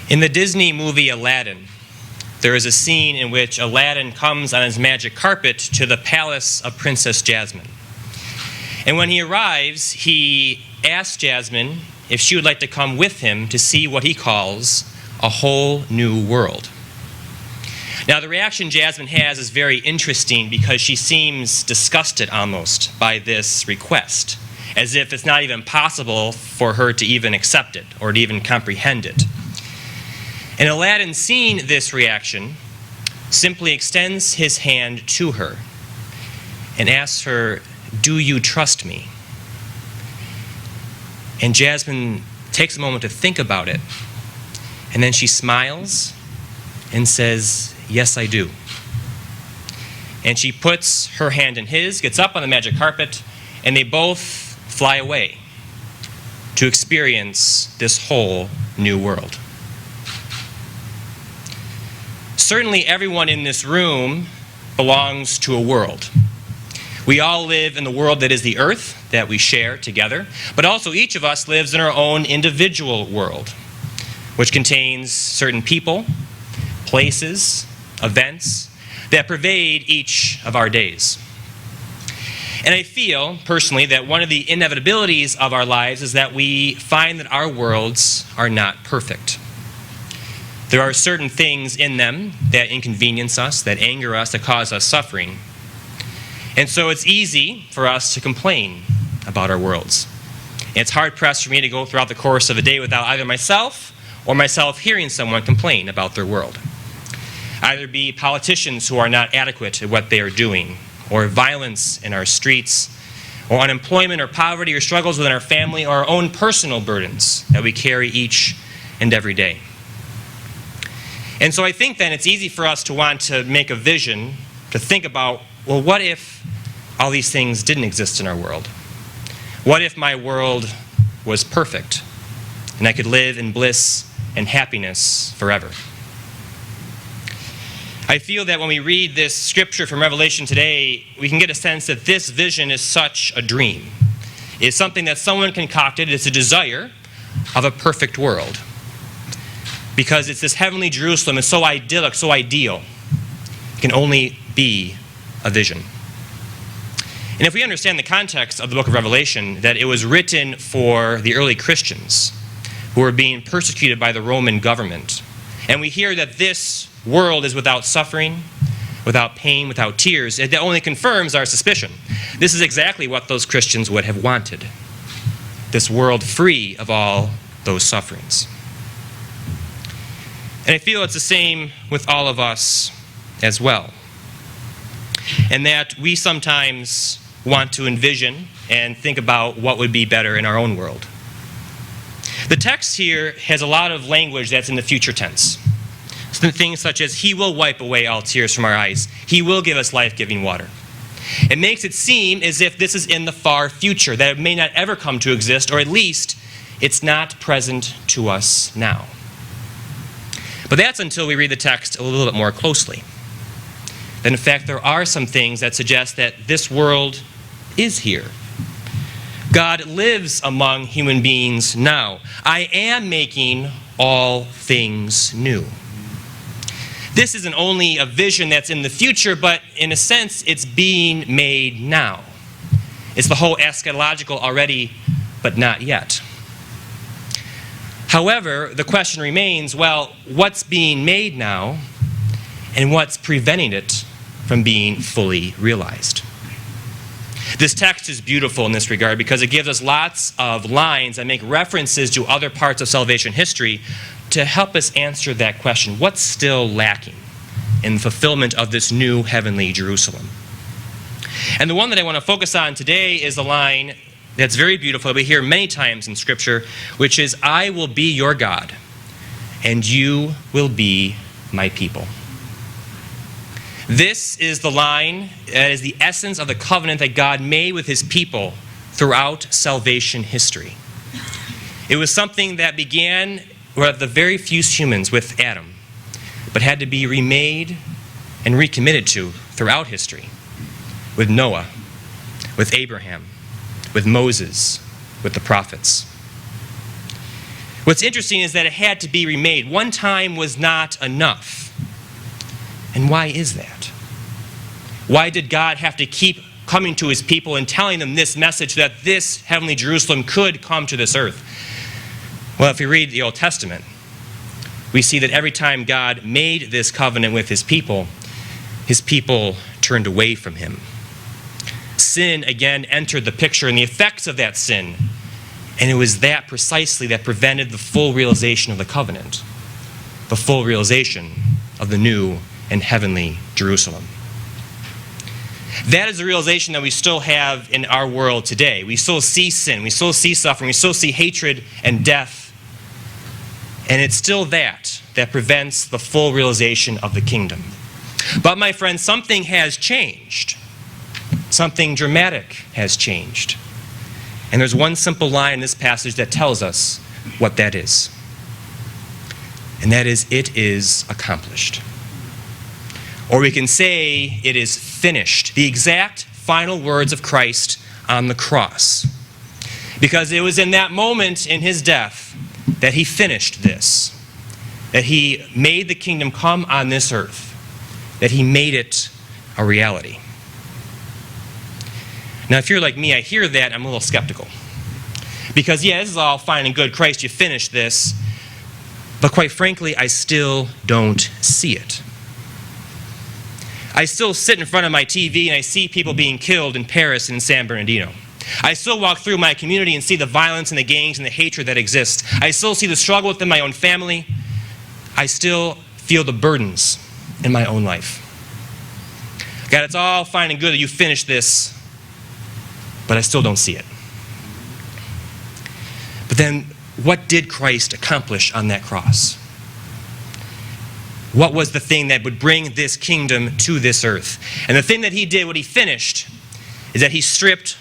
In the Disney movie Aladdin, there is a scene in which Aladdin comes on his magic carpet to the palace of Princess Jasmine. And when he arrives, he asks Jasmine if she would like to come with him to see what he calls a whole new world. Now, the reaction Jasmine has is very interesting because she seems disgusted almost by this request, as if it's not even possible for her to even accept it or to even comprehend it. And Aladdin, seeing this reaction, simply extends his hand to her and asks her, "Do you trust me?" And Jasmine takes a moment to think about it, and then she smiles and says, "Yes, I do." And she puts her hand in his, gets up on the magic carpet, and they both fly away to experience this whole new world. Certainly everyone in this room belongs to a world. We all live in the world that is the earth that we share together, but also each of us lives in our own individual world, which contains certain people, places, events that pervade each of our days. And I feel, personally, that one of the inevitabilities of our lives is that we find that our worlds are not perfect. There are certain things in them that inconvenience us, that anger us, that cause us suffering. And so it's easy for us to complain about our worlds. And it's hard-pressed for me to go throughout the course of a day without either myself hearing someone complain about their world. Either be politicians who are not adequate at what they are doing, or violence in our streets, or unemployment or poverty or struggles within our family, or our own personal burdens that we carry each and every day. And so I think then it's easy for us to want to make a vision, to think about, well, what if all these things didn't exist in our world? What if my world was perfect and I could live in bliss and happiness forever? I feel that when we read this scripture from Revelation today, we can get a sense that this vision is such a dream. It's something that someone concocted. It's a desire of a perfect world. Because it's this heavenly Jerusalem, it's so idyllic, so ideal. It can only be a vision. And if we understand the context of the book of Revelation, that it was written for the early Christians who were being persecuted by the Roman government, and we hear that this world is without suffering, without pain, without tears, it only confirms our suspicion. This is exactly what those Christians would have wanted. This world free of all those sufferings. And I feel it's the same with all of us as well. And that we sometimes want to envision and think about what would be better in our own world. The text here has a lot of language that's in the future tense. Things such as, "He will wipe away all tears from our eyes. He will give us life-giving water." It makes it seem as if this is in the far future, that it may not ever come to exist, or at least it's not present to us now. But that's until we read the text a little bit more closely. That in fact there are some things that suggest that this world is here. God lives among human beings now. I am making all things new. This isn't only a vision that's in the future, but in a sense it's being made now. It's the whole eschatological already, but not yet. However, the question remains, well, what's being made now and what's preventing it from being fully realized? This text is beautiful in this regard because it gives us lots of lines that make references to other parts of salvation history to help us answer that question. What's still lacking in the fulfillment of this new heavenly Jerusalem? And the one that I want to focus on today is the line that's very beautiful, we hear many times in Scripture, which is, "I will be your God, and you will be my people." This is the line that is the essence of the covenant that God made with his people throughout salvation history. It was something that began with the very few humans with Adam, but had to be remade and recommitted to throughout history, with Noah, with Abraham, with Moses, with the prophets. What's interesting is that it had to be remade. One time was not enough. And why is that? Why did God have to keep coming to his people and telling them this message that this heavenly Jerusalem could come to this earth? Well, if we read the Old Testament, we see that every time God made this covenant with his people turned away from him. Sin again entered the picture and the effects of that sin. And it was that precisely that prevented the full realization of the covenant, the full realization of the new and heavenly Jerusalem. That is the realization that we still have in our world today. We still see sin, we still see suffering, we still see hatred and death. And it's still that prevents the full realization of the kingdom. But my friends, something has changed. Something dramatic has changed. And there's one simple line in this passage that tells us what that is. And that is, it is accomplished. Or we can say, it is finished. The exact final words of Christ on the cross. Because it was in that moment in his death that he finished this. That he made the kingdom come on this earth. That he made it a reality. Now, if you're like me, I hear that, I'm a little skeptical. Because, yeah, this is all fine and good. Christ, you finished this. But quite frankly, I still don't see it. I still sit in front of my TV and I see people being killed in Paris and in San Bernardino. I still walk through my community and see the violence and the gangs and the hatred that exists. I still see the struggle within my own family. I still feel the burdens in my own life. God, it's all fine and good that you finished this, but I still don't see it. But then, what did Christ accomplish on that cross? What was the thing that would bring this kingdom to this earth? And the thing that he did, what he finished, is that he stripped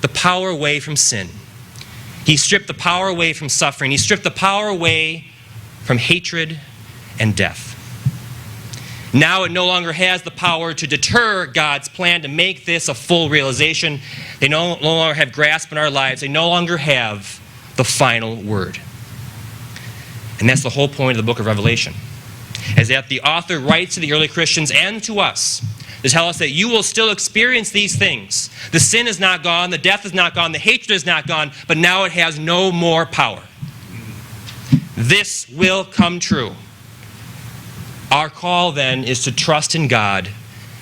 the power away from sin. He stripped the power away from suffering. He stripped the power away from hatred and death. Now it no longer has the power to deter God's plan to make this a full realization. They no longer have grasp in our lives. They no longer have the final word. And that's the whole point of the book of Revelation. Is that the author writes to the early Christians and to us to tell us that you will still experience these things. The sin is not gone, the death is not gone, the hatred is not gone, but now it has no more power. This will come true. Our call then is to trust in God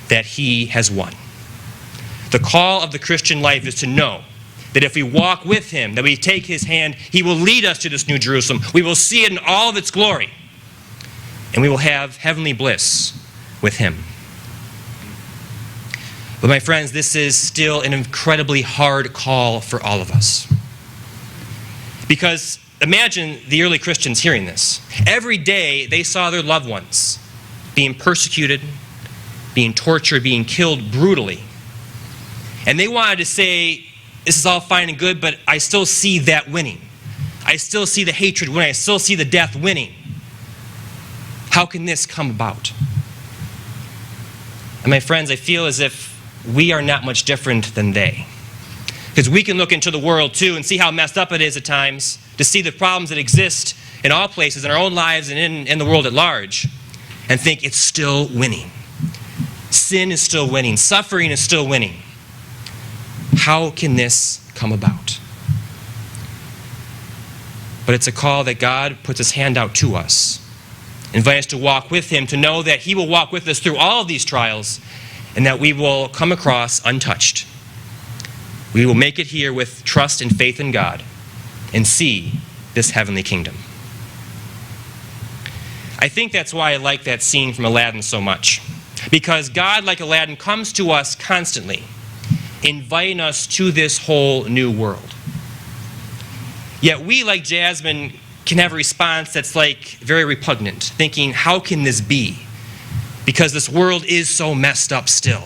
that he has won. The call of the Christian life is to know that if we walk with him, that we take his hand, he will lead us to this new Jerusalem. We will see it in all of its glory. And we will have heavenly bliss with him. But my friends, this is still an incredibly hard call for all of us. Because imagine the early Christians hearing this. Every day they saw their loved ones being persecuted, being tortured, being killed brutally. And they wanted to say, this is all fine and good, but I still see that winning. I still see the hatred winning. I still see the death winning. How can this come about? And my friends, I feel as if we are not much different than they. Because we can look into the world too and see how messed up it is at times, to see the problems that exist in all places, in our own lives and in the world at large, and think it's still winning. Sin is still winning. Suffering is still winning. How can this come about? But it's a call that God puts his hand out to us, inviting us to walk with him, to know that he will walk with us through all of these trials, and that we will come across untouched. We will make it here with trust and faith in God and see this heavenly kingdom. I think that's why I like that scene from Aladdin so much. Because God, like Aladdin, comes to us constantly, inviting us to this whole new world. Yet we, like Jasmine, can have a response that's like very repugnant, thinking, how can this be? Because this world is so messed up still.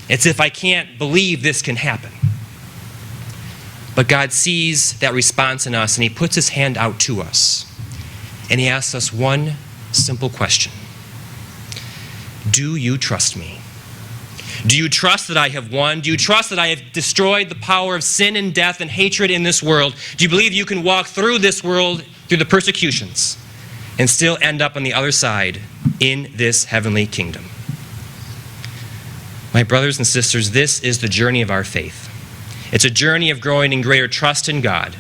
It's if I can't believe this can happen. But God sees that response in us, and he puts his hand out to us. And he asks us one simple question. Do you trust me? Do you trust that I have won? Do you trust that I have destroyed the power of sin and death and hatred in this world? Do you believe you can walk through this world through the persecutions, and still end up on the other side in this heavenly kingdom. My brothers and sisters, this is the journey of our faith. It's a journey of growing in greater trust in God,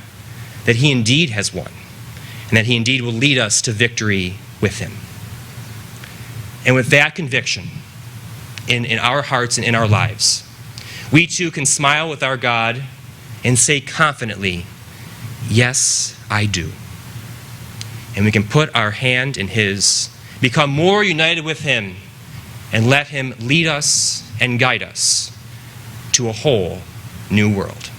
that He indeed has won, and that He indeed will lead us to victory with Him. And with that conviction in our hearts and in our lives, we too can smile with our God and say confidently, "Yes, I do." And we can put our hand in His, become more united with Him, and let Him lead us and guide us to a whole new world.